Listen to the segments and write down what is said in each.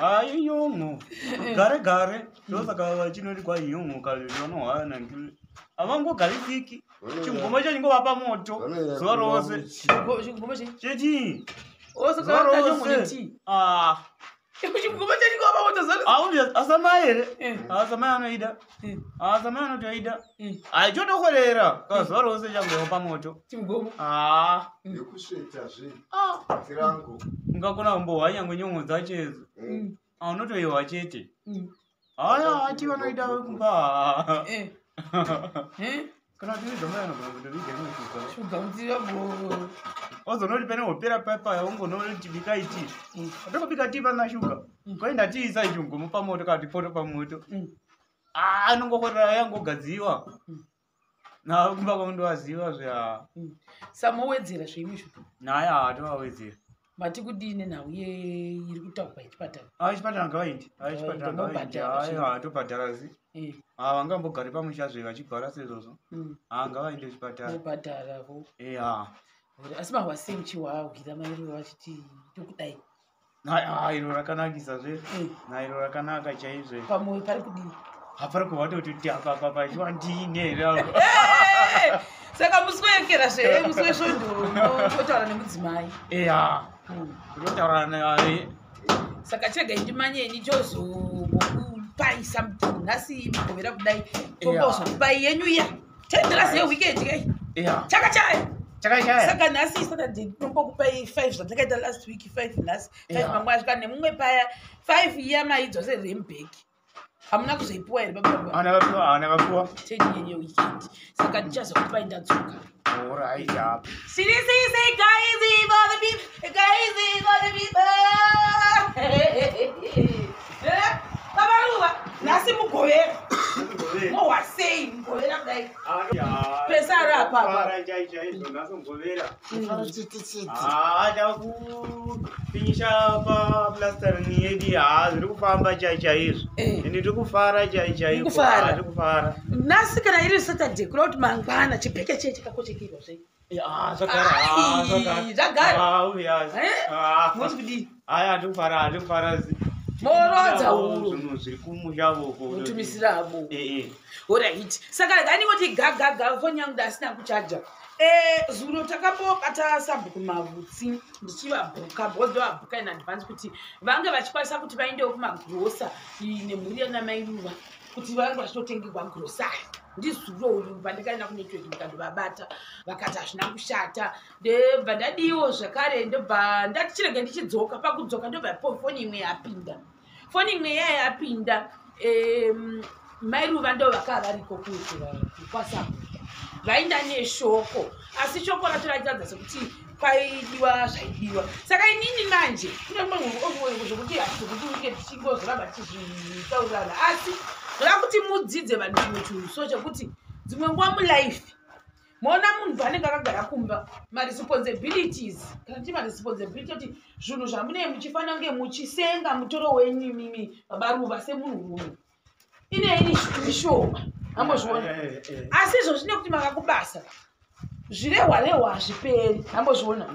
Ai, yomo. Gare. Dosa kawa chino kwa yomo kaliono wana ngili. Avango galifiki. Chingoma cha ngo papa moto. Zorose. Chingoma cha. Cheti. Oso kwa yomo neti. Chingoma cha ngo papa moto zorose. Aundi asamaere. Asamaya no ida. Asamaya no toida. Ai choto kolera. Ka zorose chango papa moto. Chingoma. Nekusheta zve. Tirangu. Ngakona mbo wanyango nyongo dzachezo. Unotoiwa chete. Aya ati vanoita kumba. Kana tiri domana kuti vige noshuka. Shuka mutira bo. Ozonoti pene opera papa yaungo noti bikaiti. Atokubika tipa na shuka. Kwaenda tiisa chungu mupa moto kati poto pa moto. Anongokorera yango gadziwa. Na kumba kondo aziwa zva. Samowedzera zveimizvo. Naya atowedzera. Mati kudini nawo iri kutaurwa yechipatara. Yechipatara ngavaindi. Yechipatara ngavaindi. Atobhadhara zi. Vangambogari pamusha zve vachigara sezvozvo. Ngavainde kuchipatara. Kubhadhara vo. Asi mahwasei muchiwahwira MaiRuva vachiti tokudai. Iro rakanakisa zve. Iro rakanaka chaizvo. Pamwoyo pari kudini? Hapari kuvatoti tiapapa chiwandine ravo. Saka muswekera zve muswe svondo totaura nemudzimai. Totaura naye. Saka chega indimanyeni chozokupai something nhasi mugovera kudai tombozokupai yenyu iya tendera sei weekend kai chakachaya. Saka nhasi Saturday tombokupai 5 zvandakaita last week 5 nhasi 5 mamwe asvika nemumwe paya 5 iya maidzo serembek hamuna kuzoipuwa here baba? Haana kapuwa. Tenyenye weekend saka ndichazokupai ndadzoka. Alright up. Say guys for the people, Baba Ruva, nasi mugovera. Mohwasei mugovera kudai. Pesara papa. Nasi mugovera. Takupinyisa paplastering yedu zviri kufamba chaizvo. Ende tikufara chaizvo. Tikufara. Nasi kana iri Saturday kuda kuti mangwana chibheke cheche chakakochekirwa zvei. Zvagara. Moti kudini? Tikufara zi. Morodza huru. Zviri kumushavoko. Mutumisirabo. Alright. Saka ndaningoti gaga foni yangu ndasina kuchaja. Zuro takambobata sabhuku mavhutsi ndichivabhuka bhodho vabhuka in advance kuti vange vachikwanisa kuti vaendewo kumagrosa nemhuri yana MaiRuva kuti vange vachitotengerwa grosari. Ndizuro uyu pandakaenda kunetwork ndikandovabata vakati hazvina kushata ndebva ndadiwo zvakare ndobva ndati chirege ndichidzoka pakudzoka ndobva foni imwe yapinda. Foni imwe yapinda MaiRuva ndo vakava variko kwasabhuku vainda neshoko asi shoko racho raitadza sekuti kwaidiwa zvaidiwa. Saka inini manje zvekuti hazvikuti tichingozoramba tichizvitaurana asi ndoda kuti mudzidze vanhu chimwe chinhu so chekuti dzimwe nguva mulife maona munhu anenge akagara kumba maresponsibilities kana kuti maresponsibility kuti zvinhu zvamunee muchifanira kunge muchisenga mutoro wenyu mimi Baba Ruva semunhurume ineini zvishoma ambozviona asi izvo zvine kuti makakubasa zvirehwa hazviperi ambozviona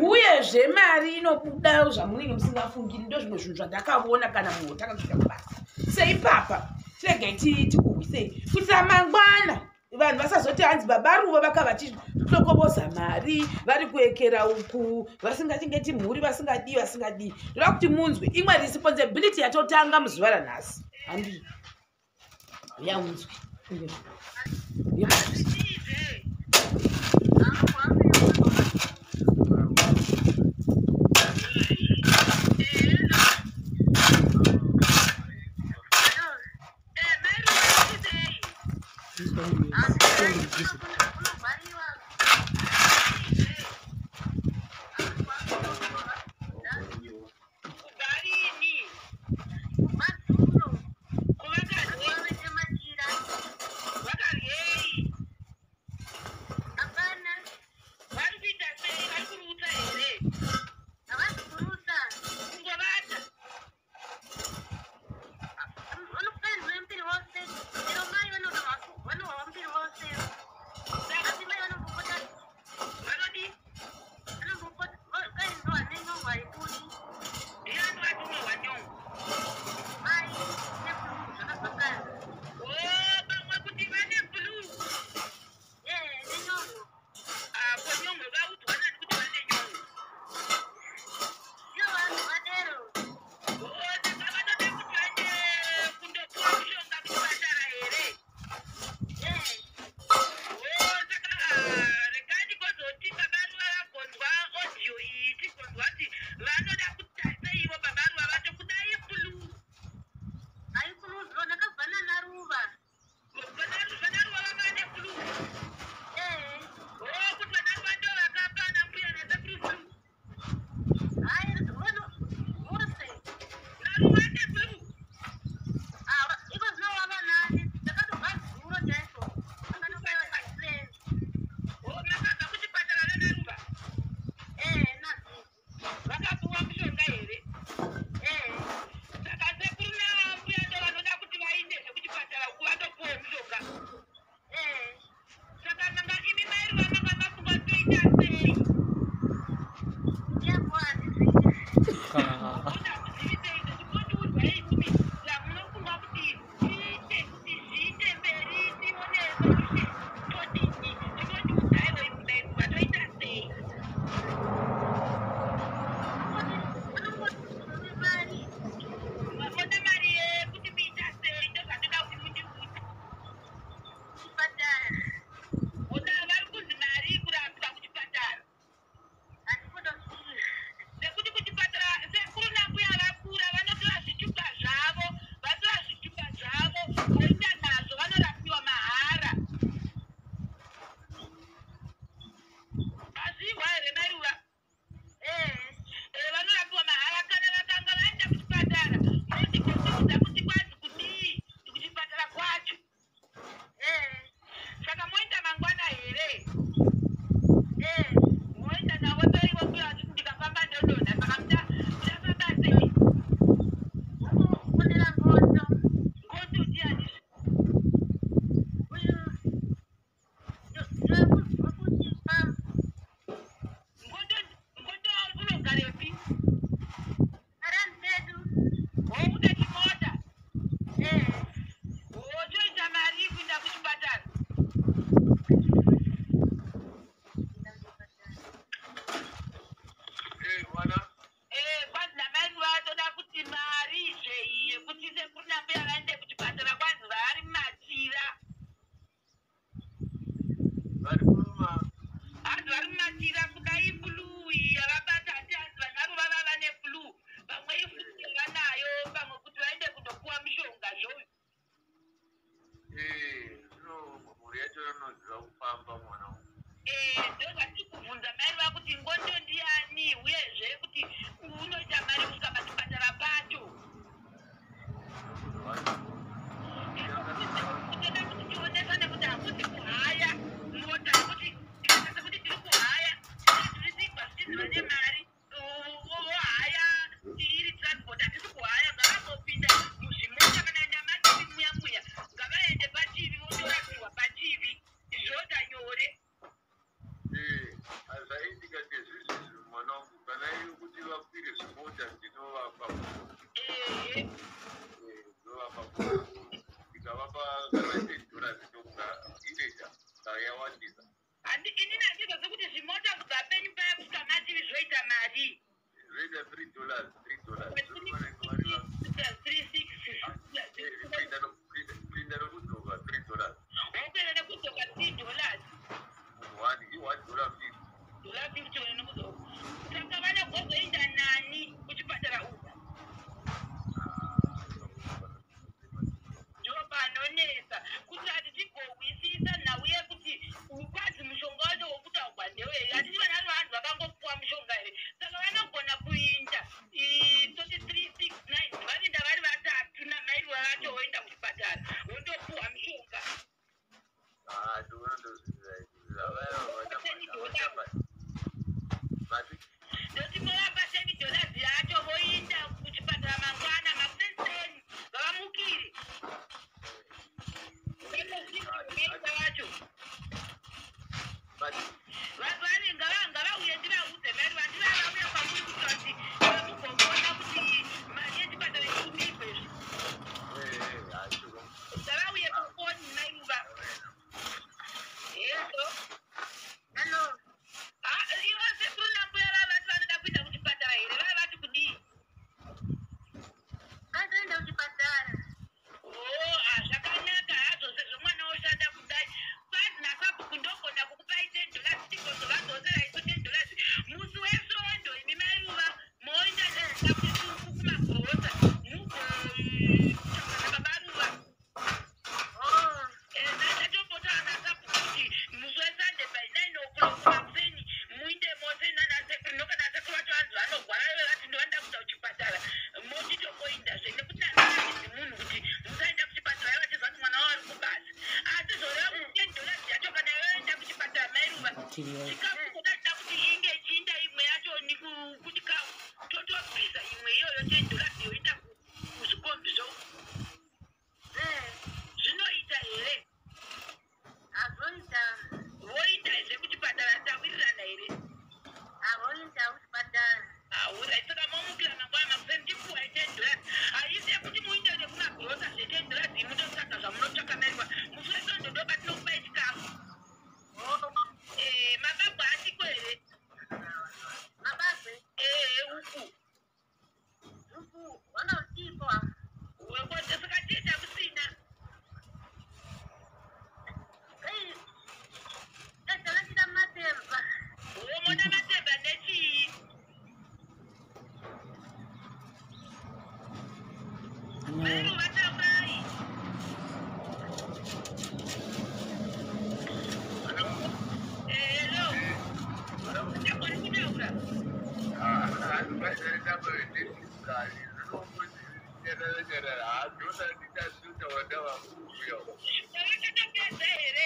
uyezve mari inobuda zvamunenge musingafungiri ndo zvimwe zvinhu zvandakaona kana munhu takasvika kubasa seipapa tiregai tikuhwisei kuti ramangwana vanhu vasazoti hanzi Baba Ruva vakava vachitokoboza mari vari kuekera uku vasingachengeti mhuri vasingadii ndoda kuti munzwe imwe responsibility yatotanga muzuva ranhasi handi yaunzwe Andi inini andizvose kuti zvimota kubva penyu paya kusvika mativi zvoita mari. $3. 360. Wopera nekudzoka $3. $50 wena nekudzoka. Saka vana gozoenda nani kuchipatara uku? Ndo panonesa kuti hatichigowisisa nhau yekuti ukwadzi mushonga wacho wokutaurwa ndewei. Hatisi vana vanhu vakangopuwa mushonga here. Saka vanogona kuinda toti 369 vainda vari vatatu namairuva vacho voenda kuchipatara vondopuwa mushonga. Ndoti movapa $10 yacho voinda kuchipatara mangwana makusenseni vavamukire. Vacho vari ngavauye ndivauze mari vandivavauya kwamuri kuita kuti vamugombona kuti mari yechipatara ichibikwe ngavauye kufoni MaiRuva. Yeso ivo sekuru nambuya vava vati vanoda kuenda kuchipatara here vava vati kudii? Vanoenda kuchipatara. Zvakanaka hazvo sezvo mwana woshanda kudai. Kwazi nasabhuku ndogona kukupai $10 tikozovadzosera iso $10 musi wesvondo imi MaiRuva moenda kumagrosa mugotaura naBaba Ruva. Ndatopotaura nasabhuku kuti musi weSunday by 9 o'clock makuseni muinde mose nanasekuru nokanasekuru vacho vanzi vanogwara ive vati ndovanda kuenda kuchipatara mochitokoindazve nekuti nanaizi munhu kuti musaenda kuchipatara ive vachizva kuti mwana wavo ari kubasa. Asi zoreva kuti $10 yacho kana yoenda kuchipatara MaiRuva chikafu kodachida kuti inge ichiinda imwe yacho kuchikafu totobvisa imwe iyoyo $10 yoinda kuzvikombi zvo. Zvinoita here? Avoita. Voindazve kuchipatara tawirirana here? Avoita kuchipatara. Aura saka momukira mangwana makuseni tipuwai $10. Haisi yekuti muinde nekumagrosa $10 imutotsvaga zvamunotsvaka MaiRuva. Musi weSondo ndo patinokupai chikafu. Mabagwa atiko here? Mabagwe. Uku Vanotikwa. wekote saka tiita kusina. Tatoratira matemba. Mona matemba ndechii? MaiRuva taurai. Hello. Ndakoni kutaura. Tavakatopedza here?